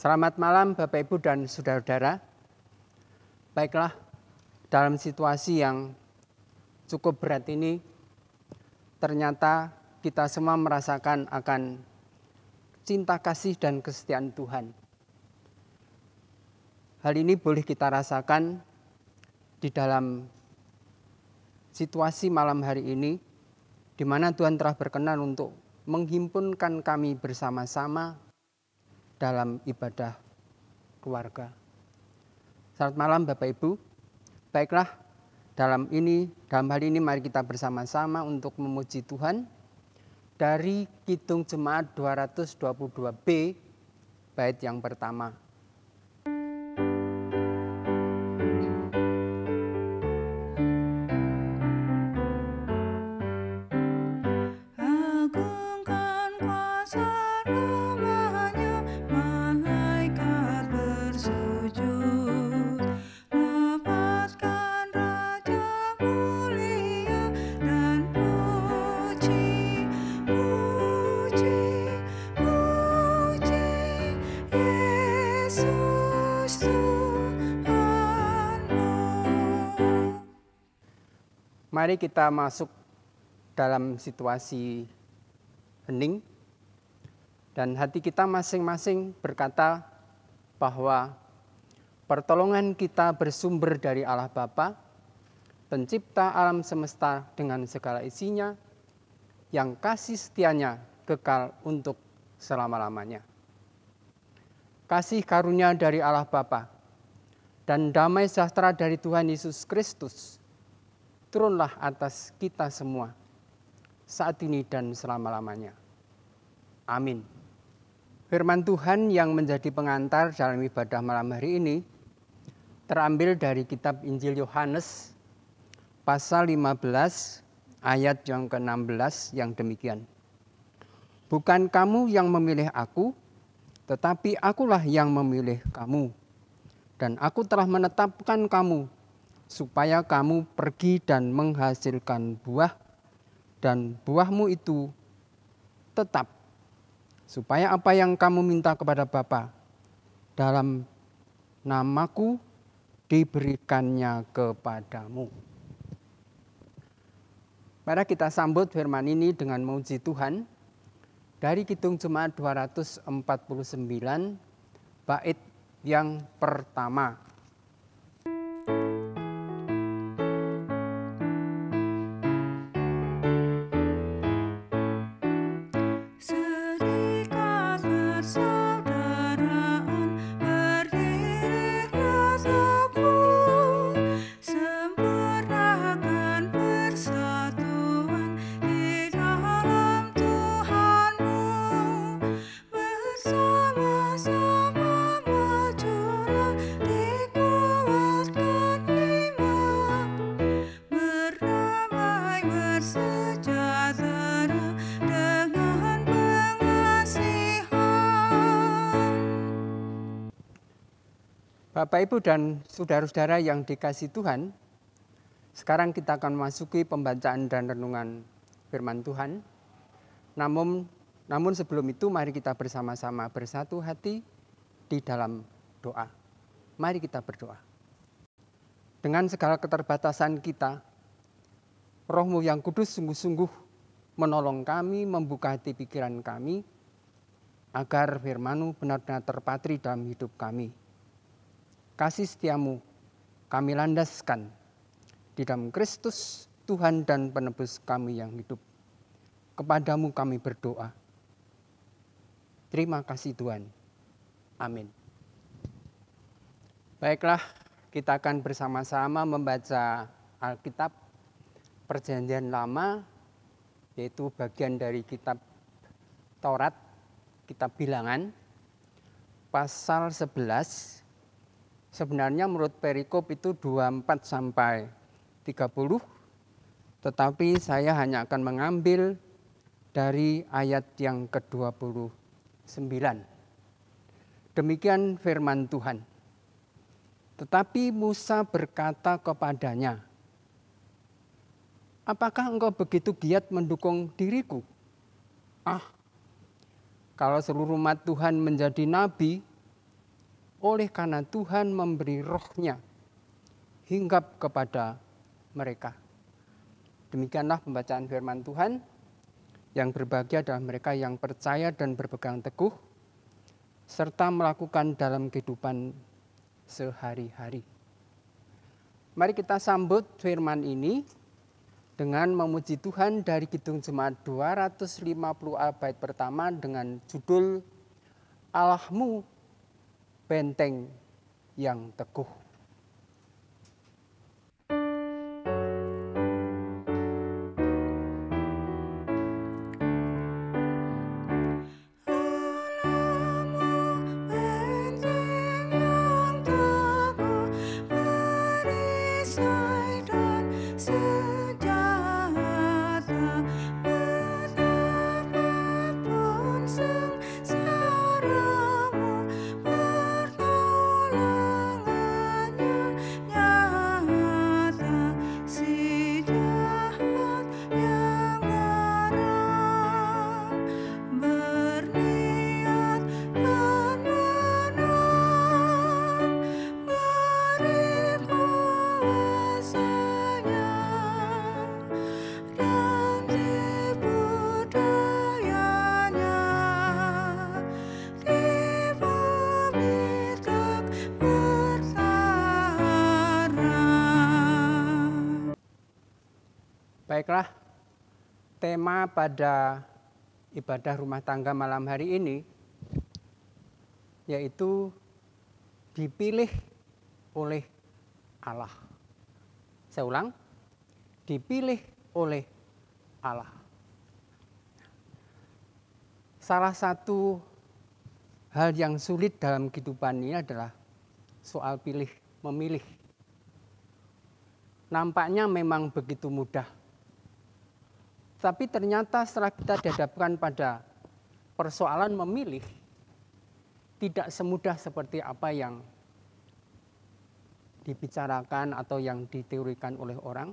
Selamat malam Bapak Ibu dan saudara-saudara. Baiklah, dalam situasi yang cukup berat ini, ternyata kita semua merasakan akan cinta kasih dan kesetiaan Tuhan. Hal ini boleh kita rasakan di dalam situasi malam hari ini, di mana Tuhan telah berkenan untuk menghimpunkan kami bersama-sama dalam ibadah keluarga. Selamat malam Bapak Ibu. Baiklah, dalam hal ini mari kita bersama-sama untuk memuji Tuhan dari Kidung Jemaat 222B bait yang pertama. Mari kita masuk dalam situasi hening dan hati kita masing-masing berkata bahwa pertolongan kita bersumber dari Allah Bapa, pencipta alam semesta dengan segala isinya, yang kasih setianya kekal untuk selama-lamanya. Kasih karunia dari Allah Bapa dan damai sejahtera dari Tuhan Yesus Kristus turunlah atas kita semua saat ini dan selama-lamanya. Amin. Firman Tuhan yang menjadi pengantar dalam ibadah malam hari ini terambil dari kitab Injil Yohanes pasal 15 ayat yang ke-16 yang demikian. Bukan kamu yang memilih aku, tetapi akulah yang memilih kamu. Dan aku telah menetapkan kamu supaya kamu pergi dan menghasilkan buah, dan buahmu itu tetap, supaya apa yang kamu minta kepada Bapa dalam namaku diberikannya kepadamu. Mari kita sambut firman ini dengan memuji Tuhan dari Kidung Jemaat 249 bait yang pertama. Bapak, Ibu, dan saudara-saudara yang dikasihi Tuhan, sekarang kita akan memasuki pembacaan dan renungan firman Tuhan. Namun sebelum itu mari kita bersama-sama bersatu hati di dalam doa. Mari kita berdoa. Dengan segala keterbatasan kita, Roh-Mu yang kudus sungguh-sungguh menolong kami, membuka hati pikiran kami, agar firman-Mu benar-benar terpatri dalam hidup kami. Kasih setiamu kami landaskan di dalam Kristus, Tuhan dan penebus kami yang hidup. Kepadamu kami berdoa. Terima kasih Tuhan. Amin. Baiklah, kita akan bersama-sama membaca Alkitab Perjanjian Lama, yaitu bagian dari kitab Taurat, kitab Bilangan, pasal 11. Sebenarnya menurut perikop itu 24 sampai 30, tetapi saya hanya akan mengambil dari ayat yang ke-29. Demikian firman Tuhan. Tetapi Musa berkata kepadanya, apakah engkau begitu giat mendukung diriku? Kalau seluruh umat Tuhan menjadi nabi, oleh karena Tuhan memberi roh-Nya hinggap kepada mereka. Demikianlah pembacaan firman Tuhan. Yang berbahagia adalah mereka yang percaya dan berpegang teguh, serta melakukan dalam kehidupan sehari-hari. Mari kita sambut firman ini dengan memuji Tuhan dari Kidung Jemaat 250A bait pertama dengan judul Allahmu Benteng yang Teguh. Baiklah, tema pada ibadah rumah tangga malam hari ini yaitu dipilih oleh Allah. Saya ulang, dipilih oleh Allah. Salah satu hal yang sulit dalam kehidupan ini adalah soal memilih. Nampaknya memang begitu mudah. Tapi ternyata setelah kita dihadapkan pada persoalan memilih, tidak semudah seperti apa yang dibicarakan atau yang diteorikan oleh orang.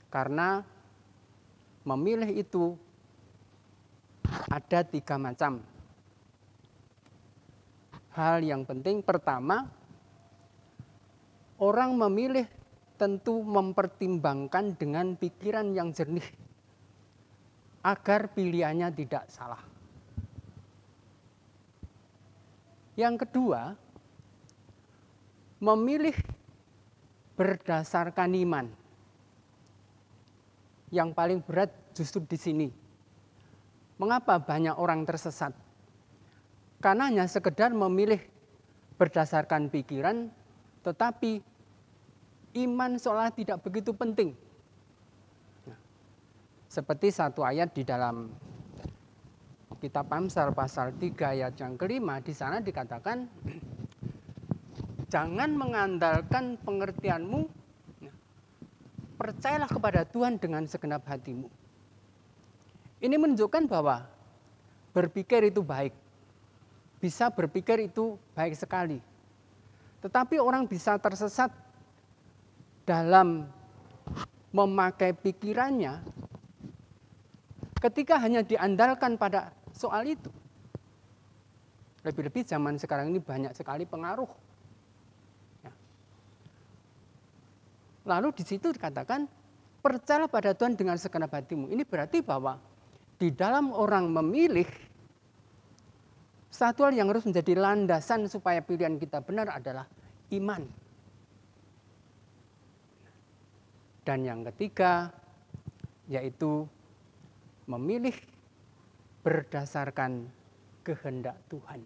Karena memilih itu ada 3 macam. Hal yang penting pertama, orang memilih tentu mempertimbangkan dengan pikiran yang jernih agar pilihannya tidak salah. Yang kedua, memilih berdasarkan iman. Yang paling berat justru di sini. Mengapa banyak orang tersesat? Karena hanya sekedar memilih berdasarkan pikiran, tetapi iman seolah tidak begitu penting. Seperti satu ayat di dalam kitab Amsal pasal 3 ayat yang kelima, di sana dikatakan, jangan mengandalkan pengertianmu, percayalah kepada Tuhan dengan segenap hatimu. Ini menunjukkan bahwa berpikir itu baik. Bisa berpikir itu baik sekali. Tetapi orang bisa tersesat dalam memakai pikirannya ketika hanya diandalkan pada soal itu. Lebih-lebih zaman sekarang ini banyak sekali pengaruh. Ya. Lalu di situ dikatakan, percayalah pada Tuhan dengan segenap hatimu. Ini berarti bahwa di dalam orang memilih, satu hal yang harus menjadi landasan supaya pilihan kita benar adalah iman. Dan yang ketiga, yaitu memilih berdasarkan kehendak Tuhan.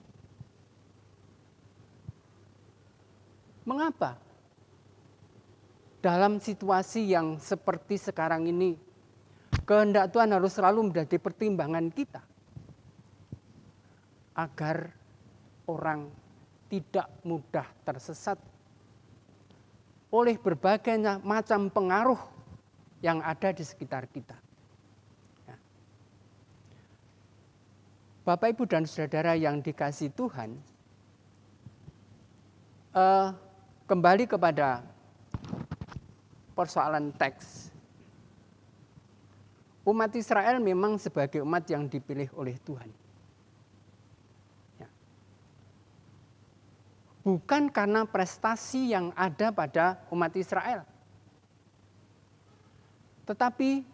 Mengapa? Dalam situasi yang seperti sekarang ini, kehendak Tuhan harus selalu menjadi pertimbangan kita. Agar orang tidak mudah tersesat oleh berbagai macam pengaruh yang ada di sekitar kita. Bapak, Ibu, dan Saudara yang dikasihi Tuhan, kembali kepada persoalan teks. Umat Israel memang sebagai umat yang dipilih oleh Tuhan. Ya. bukan karena prestasi yang ada pada umat Israel. Tetapi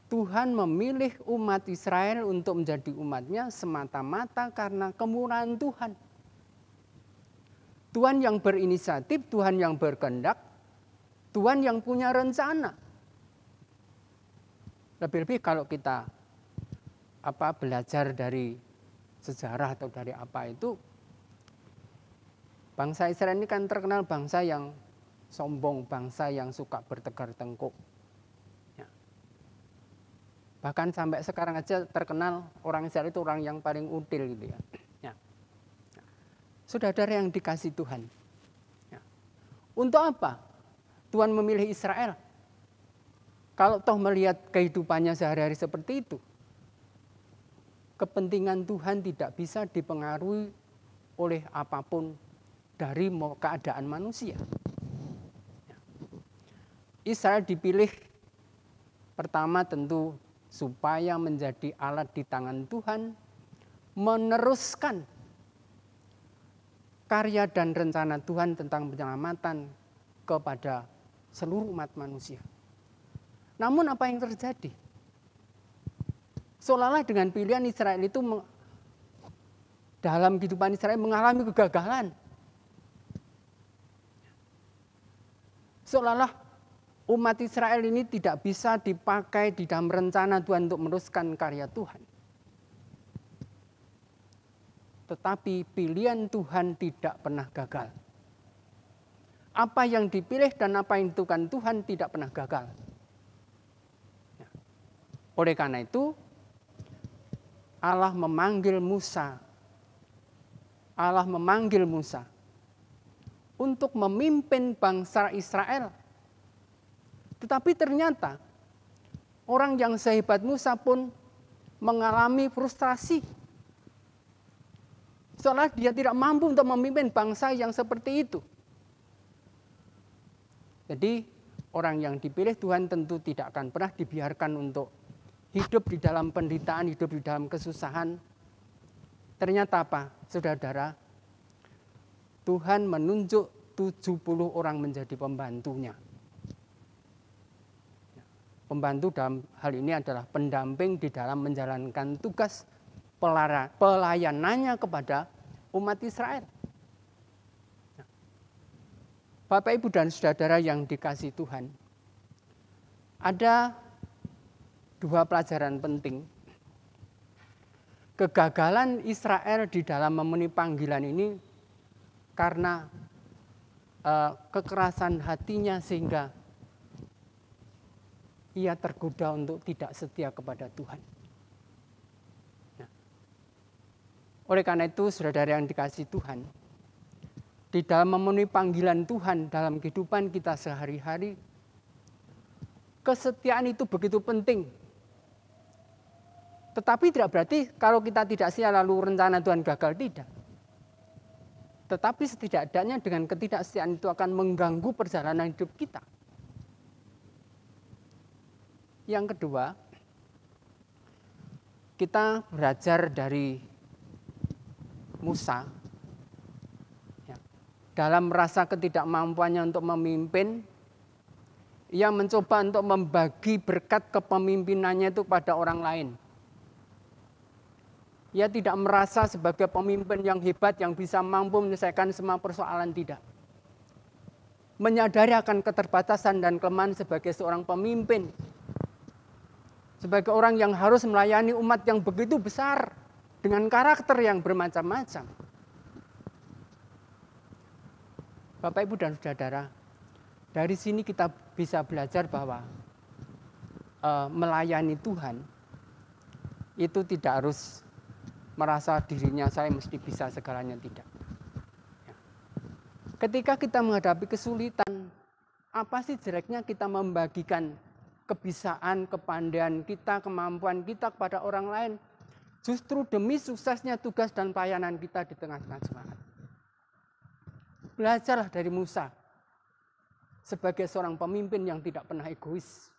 Tuhan memilih umat Israel untuk menjadi umatnya semata-mata karena kemurahan Tuhan. Tuhan yang berinisiatif, Tuhan yang berkehendak, Tuhan yang punya rencana. Lebih-lebih kalau kita belajar dari sejarah atau dari apa itu, bangsa Israel ini kan terkenal bangsa yang sombong, bangsa yang suka bertegar tengkuk. Ya. Bahkan sampai sekarang aja terkenal orang Israel itu orang yang paling util gitu ya. Ya. Saudara yang dikasih Tuhan. Ya. Untuk apa Tuhan memilih Israel? Kalau toh melihat kehidupannya sehari-hari seperti itu, kepentingan Tuhan tidak bisa dipengaruhi oleh apapun dari keadaan manusia. Israel dipilih pertama tentu supaya menjadi alat di tangan Tuhan, meneruskan karya dan rencana Tuhan tentang penyelamatan kepada seluruh umat manusia. Namun apa yang terjadi? Seolah-olah dengan pilihan Israel itu dalam kehidupan Israel mengalami kegagalan. Seolah-olah umat Israel ini tidak bisa dipakai di dalam rencana Tuhan untuk meneruskan karya Tuhan. Tetapi pilihan Tuhan tidak pernah gagal. Apa yang dipilih dan apa yang ditentukan Tuhan tidak pernah gagal. Oleh karena itu, Allah memanggil Musa untuk memimpin bangsa Israel. Tetapi ternyata orang yang sehebat Musa pun mengalami frustrasi. Seolah dia tidak mampu untuk memimpin bangsa yang seperti itu. Jadi orang yang dipilih Tuhan tentu tidak akan pernah dibiarkan untuk hidup di dalam penderitaan, hidup di dalam kesusahan. Ternyata apa, saudara-saudara? Tuhan menunjuk 70 orang menjadi pembantunya. Pembantu dalam hal ini adalah pendamping di dalam menjalankan tugas pelayanannya kepada umat Israel. Bapak, Ibu, dan saudara yang dikasihi Tuhan, ada dua pelajaran penting. Kegagalan Israel di dalam memenuhi panggilan ini karena kekerasan hatinya sehingga ia tergoda untuk tidak setia kepada Tuhan. Nah, oleh karena itu, saudara yang dikasihi Tuhan, di dalam memenuhi panggilan Tuhan dalam kehidupan kita sehari-hari, kesetiaan itu begitu penting. Tetapi tidak berarti kalau kita tidak setia lalu rencana Tuhan gagal, tidak. Tetapi setidaknya dengan ketidaksetiaan itu akan mengganggu perjalanan hidup kita. Yang kedua, kita belajar dari Musa. Dalam rasa ketidakmampuannya untuk memimpin, ia mencoba untuk membagi berkat kepemimpinannya itu pada orang lain. Ia tidak merasa sebagai pemimpin yang hebat yang bisa mampu menyelesaikan semua persoalan, tidak. Menyadari akan keterbatasan dan kelemahan sebagai seorang pemimpin, sebagai orang yang harus melayani umat yang begitu besar dengan karakter yang bermacam-macam. Bapak, Ibu, dan saudara, dari sini kita bisa belajar bahwa melayani Tuhan itu tidak harus merasa dirinya saya mesti bisa segalanya, tidak. Ketika kita menghadapi kesulitan, apa sih jeleknya kita membagikan kebisaan, kepandaian kita, kemampuan kita kepada orang lain, justru demi suksesnya tugas dan pelayanan kita di tengah-tengah jemaat. Belajarlah dari Musa sebagai seorang pemimpin yang tidak pernah egois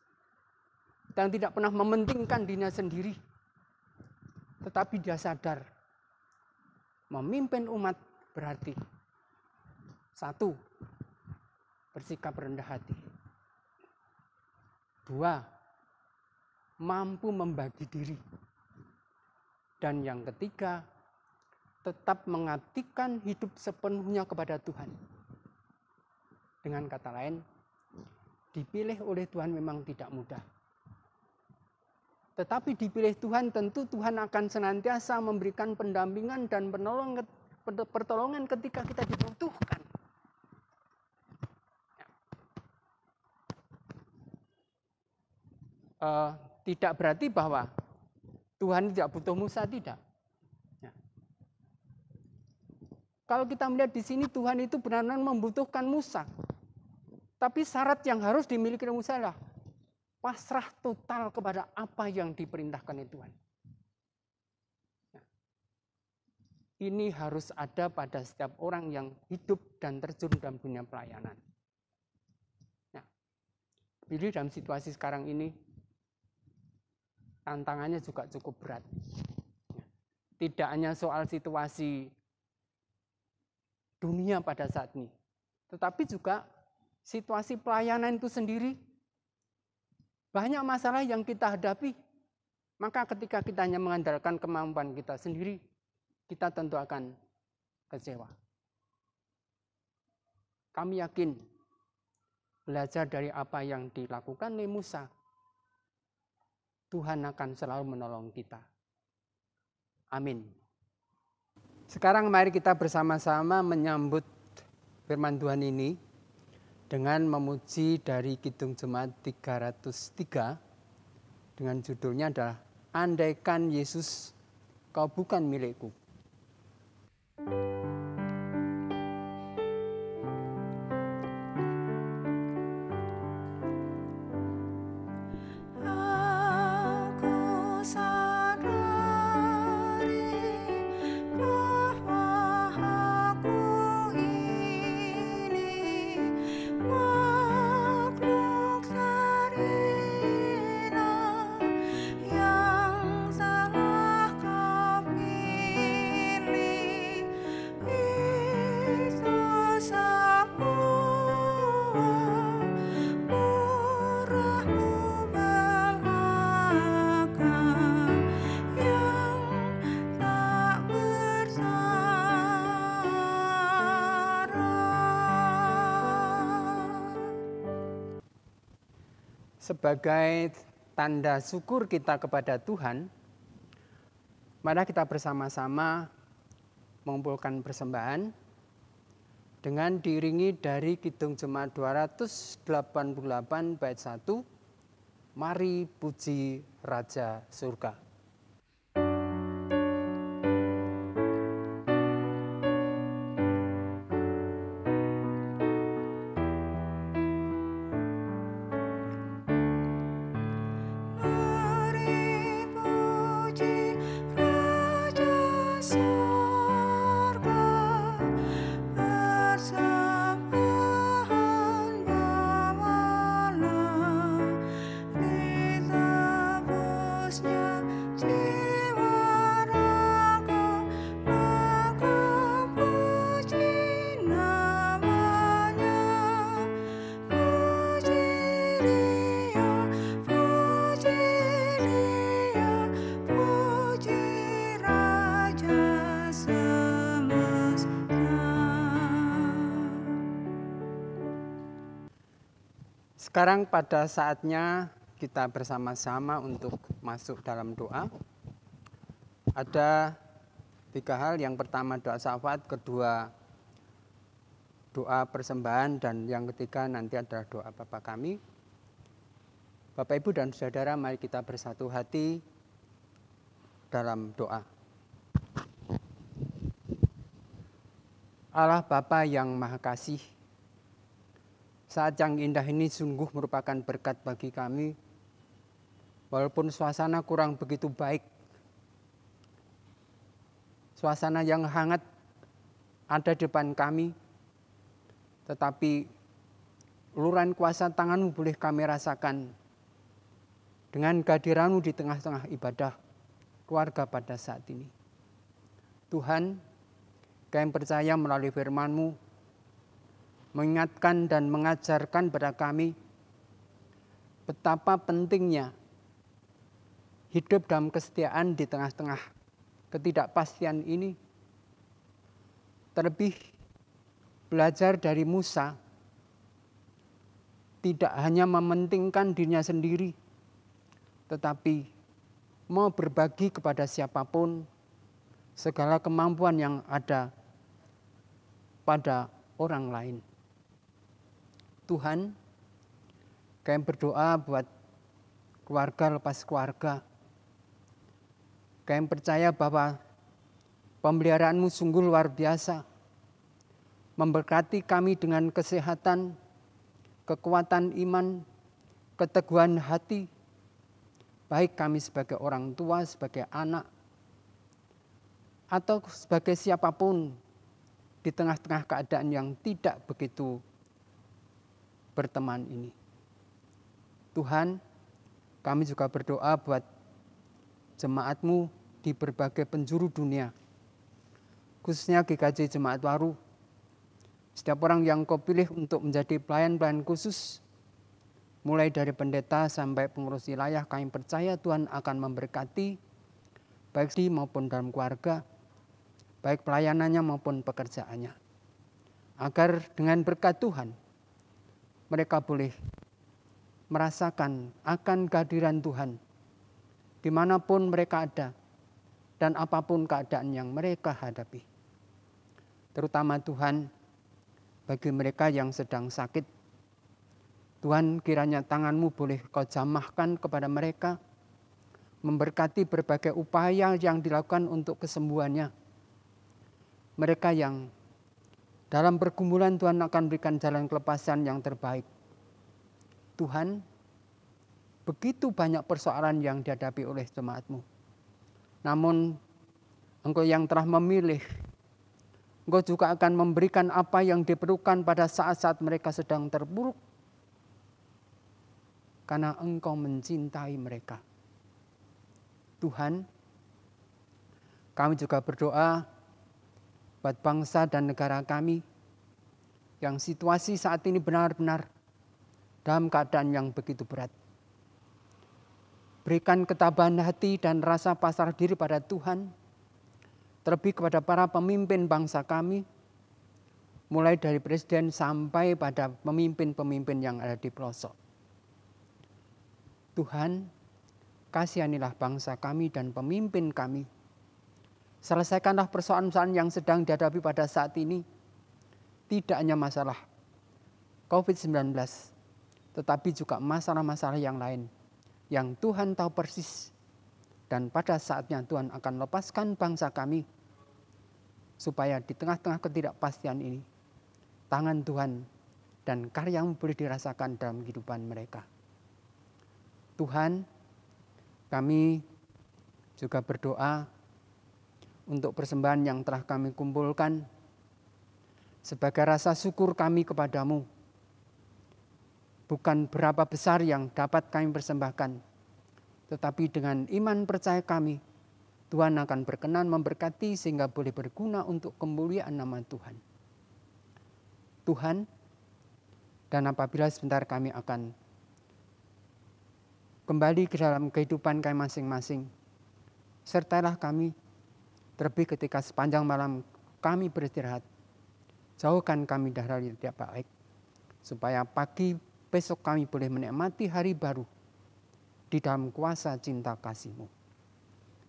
dan tidak pernah mementingkan dirinya sendiri. Tetapi dia sadar memimpin umat berarti 1, bersikap rendah hati. 2, mampu membagi diri. Dan yang ketiga, tetap mengabdikan hidup sepenuhnya kepada Tuhan. Dengan kata lain, dipilih oleh Tuhan memang tidak mudah. Tetapi dipilih Tuhan, tentu Tuhan akan senantiasa memberikan pendampingan dan pertolongan ketika kita dibutuhkan. Tidak berarti bahwa Tuhan tidak butuh Musa, tidak. Ya. Kalau kita melihat di sini, Tuhan itu benar-benar membutuhkan Musa. Tapi syarat yang harus dimiliki oleh Musa adalah pasrah total kepada apa yang diperintahkan oleh Tuhan. Ya. Ini harus ada pada setiap orang yang hidup dan terjun dalam dunia pelayanan. Ya. Jadi dalam situasi sekarang ini, tantangannya juga cukup berat. Tidak hanya soal situasi dunia pada saat ini, tetapi juga situasi pelayanan itu sendiri. Banyak masalah yang kita hadapi, maka ketika kita hanya mengandalkan kemampuan kita sendiri, kita tentu akan kecewa. Kami yakin belajar dari apa yang dilakukan oleh Musa, Tuhan akan selalu menolong kita. Amin. Sekarang mari kita bersama-sama menyambut firman Tuhan ini dengan memuji dari Kidung Jemaat 303 dengan judulnya adalah Andaikan Yesus Kau Bukan Milikku. Sebagai tanda syukur kita kepada Tuhan, mari kita bersama-sama mengumpulkan persembahan dengan diiringi dari Kidung Jemaat 288 bait 1, Mari Puji Raja Surga. Sekarang pada saatnya kita bersama-sama untuk masuk dalam doa. Ada 3 hal, yang pertama doa syafaat, kedua doa persembahan, dan yang ketiga nanti adalah doa Bapa kami. Bapak, Ibu, dan Saudara, mari kita bersatu hati dalam doa. Allah Bapa yang Maha Kasih, saat yang indah ini sungguh merupakan berkat bagi kami. Walaupun suasana kurang begitu baik, suasana yang hangat ada di depan kami, tetapi uluran kuasa tangan-Mu boleh kami rasakan dengan kehadiran-Mu di tengah-tengah ibadah keluarga pada saat ini. Tuhan, kami percaya melalui firman-Mu, mengingatkan dan mengajarkan pada kami betapa pentingnya hidup dalam kesetiaan di tengah-tengah ketidakpastian ini. Terlebih belajar dari Musa, tidak hanya mementingkan dirinya sendiri, tetapi mau berbagi kepada siapapun segala kemampuan yang ada pada orang lain. Tuhan, kami berdoa buat keluarga lepas keluarga. Kami percaya bahwa pemeliharaan-Mu sungguh luar biasa, memberkati kami dengan kesehatan, kekuatan iman, keteguhan hati, baik kami sebagai orang tua, sebagai anak, atau sebagai siapapun di tengah-tengah keadaan yang tidak begitu berteman ini. Tuhan, kami juga berdoa buat jemaat-Mu di berbagai penjuru dunia, khususnya GKJ Jemaat Waru. Setiap orang yang Kau pilih untuk menjadi pelayan-pelayan khusus, mulai dari pendeta sampai pengurus wilayah, kami percaya Tuhan akan memberkati, baik di maupun dalam keluarga, baik pelayanannya maupun pekerjaannya. Agar dengan berkat Tuhan, mereka boleh merasakan akan kehadiran Tuhan dimanapun mereka ada dan apapun keadaan yang mereka hadapi. Terutama Tuhan, bagi mereka yang sedang sakit, Tuhan, kiranya tangan-Mu boleh Kau jamahkan kepada mereka, memberkati berbagai upaya yang dilakukan untuk kesembuhannya. Mereka yang dalam pergumulan, Tuhan akan berikan jalan kelepasan yang terbaik. Tuhan, begitu banyak persoalan yang dihadapi oleh jemaat-Mu. Namun Engkau yang telah memilih, Engkau juga akan memberikan apa yang diperlukan pada saat-saat mereka sedang terpuruk. Karena Engkau mencintai mereka. Tuhan, kami juga berdoa buat bangsa dan negara kami yang situasi saat ini benar-benar dalam keadaan yang begitu berat. Berikan ketabahan hati dan rasa pasrah diri pada Tuhan, terlebih kepada para pemimpin bangsa kami, mulai dari presiden sampai pada pemimpin-pemimpin yang ada di pelosok. Tuhan, kasihanilah bangsa kami dan pemimpin kami. Selesaikanlah persoalan-persoalan yang sedang dihadapi pada saat ini. Tidak hanya masalah COVID-19, tetapi juga masalah-masalah yang lain yang Tuhan tahu persis. Dan pada saatnya Tuhan akan lepaskan bangsa kami, supaya di tengah-tengah ketidakpastian ini, tangan Tuhan dan karya-Mu boleh dirasakan dalam kehidupan mereka. Tuhan, kami juga berdoa untuk persembahan yang telah kami kumpulkan sebagai rasa syukur kami kepadamu. Bukan berapa besar yang dapat kami persembahkan, tetapi dengan iman percaya kami, Tuhan akan berkenan memberkati sehingga boleh berguna untuk kemuliaan nama Tuhan. Tuhan, dan apabila sebentar kami akan kembali ke dalam kehidupan kami masing-masing, sertalah kami, terlebih ketika sepanjang malam kami beristirahat, jauhkan kami dari hal yang tidak baik, supaya pagi besok kami boleh menikmati hari baru di dalam kuasa cinta kasih-Mu.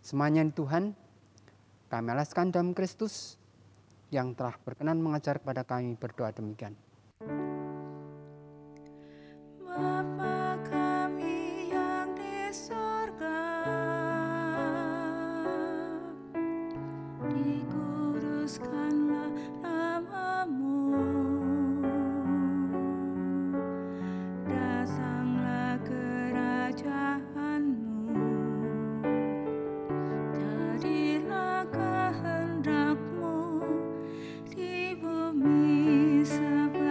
Semuanya Tuhan, kami alaskan dalam Kristus yang telah berkenan mengajar kepada kami, berdoa demikian. Bapa kami yang di surga, dikuduskanlah nama-Mu, datanglah kerajaan-Mu, jadilah kehendak-Mu di bumi seperti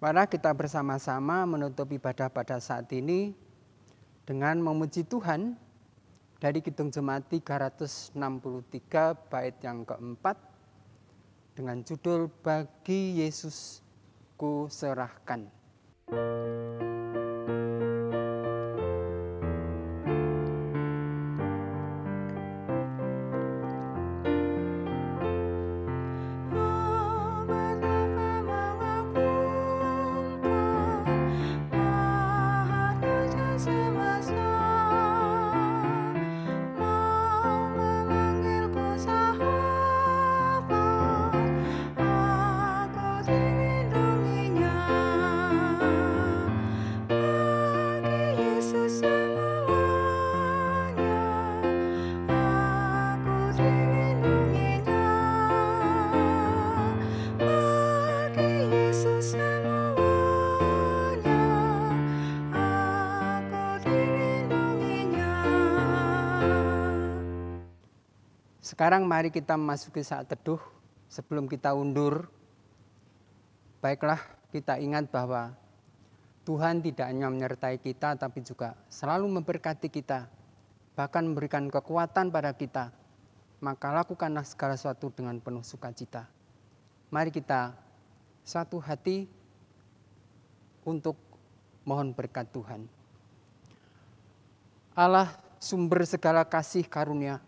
Mari kita bersama-sama menutup ibadah pada saat ini dengan memuji Tuhan dari Kidung Jemaat 363 bait yang keempat dengan judul Bagi Yesus Ku Serahkan. Sekarang mari kita memasuki saat teduh. Sebelum kita undur, baiklah kita ingat bahwa Tuhan tidak hanya menyertai kita, tapi juga selalu memberkati kita, bahkan memberikan kekuatan pada kita. Maka lakukanlah segala sesuatu dengan penuh sukacita. Mari kita satu hati untuk mohon berkat Tuhan. Allah, sumber segala kasih karunia,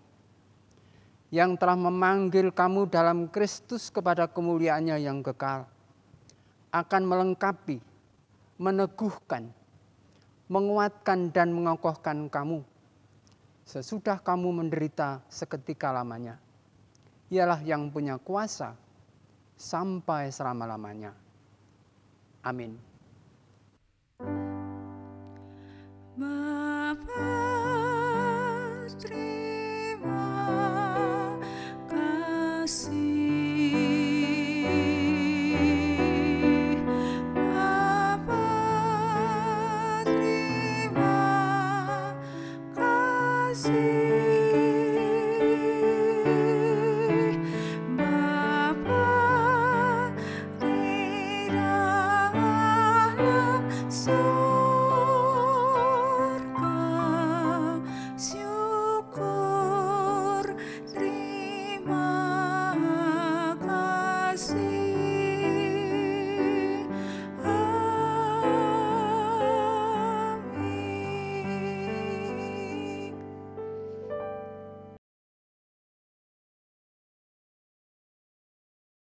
yang telah memanggil kamu dalam Kristus kepada kemuliaannya yang kekal, akan melengkapi, meneguhkan, menguatkan dan mengokohkan kamu sesudah kamu menderita seketika lamanya. Ialah yang punya kuasa sampai selama-lamanya. Amin.